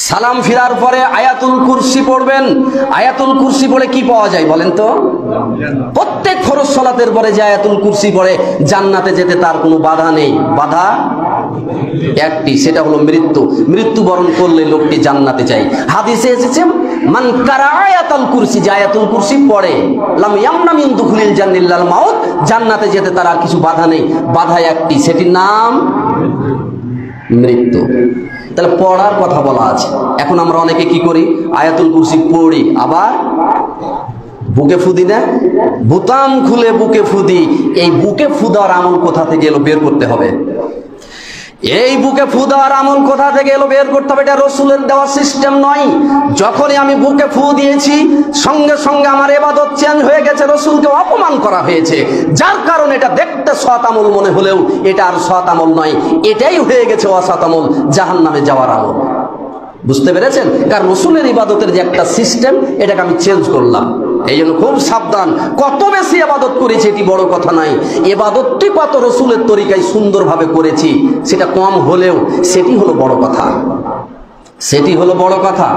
সালাম ফিরার পরে আয়াতুল কুরসি পড়বেন। আয়াতুল কুরসি পড়ে কি পাওয়া যায় বলেন তো? প্রত্যেক ফরজ সালাতের পরে যে আয়াতুল কুরসি পড়ে জান্নাতে যেতে তার কোনো বাধা নেই। বাধা একটি, সেটা হলো মৃত্যু। মৃত্যুবরণ করলে লোকটি জান্নাতে যায়। হাদিসে এসেছে মান কারা আয়াতুল কুরসি, যে আয়াতুল কুরসি পড়ে লাম ইয়ামনা মিন দুখুলিল জান্নাতিল মাউত, জান্নাতে যেতে তার আর কিছু বাধা নেই। বাধা একটি, সেটির নাম মৃত্যু। তাহলে পড়ার কথা বলা আছে। এখন আমরা অনেকে কি করি, আয়াতুল কুরসি পড়ি আবার বুকে ফুদি না, বোতাম খুলে বুকে ফুদি। এই বুকে ফুদার আমল কোথা থেকে এলো বের করতে হবে। এই বুকে ফুদার আমল কোথা থেকে এলো বের করতে হবে। এটা রসুলের দেওয়া সিস্টেম নয়। যখনই আমি বুকে ফু দিয়েছি সঙ্গে সঙ্গে আমার ইবাদত চেঞ্জ হয়ে গেছে, রসুলকে অপমান করা হয়েছে। যার কারণে এটা দেখতে সৎ আমল মনে হলেও এটা আর সৎ আমল নয়, এটাই হয়ে গেছে অসৎ আমল, জাহান্নামে যাওয়ার আমল। বুঝতে পেরেছেন? কারণ রসুলের ইবাদতের যে একটা সিস্টেম, এটাকে আমি চেঞ্জ করলাম। এই জন্য খুব সাবধান। কত বেশি ইবাদত করেছি এটি বড় কথা নয়, ইবাদতটি কত রসুলের তরিকায় সুন্দরভাবে করেছি সেটা কম হলেও সেটি হলো বড় কথা, সেটি হলো বড় কথা।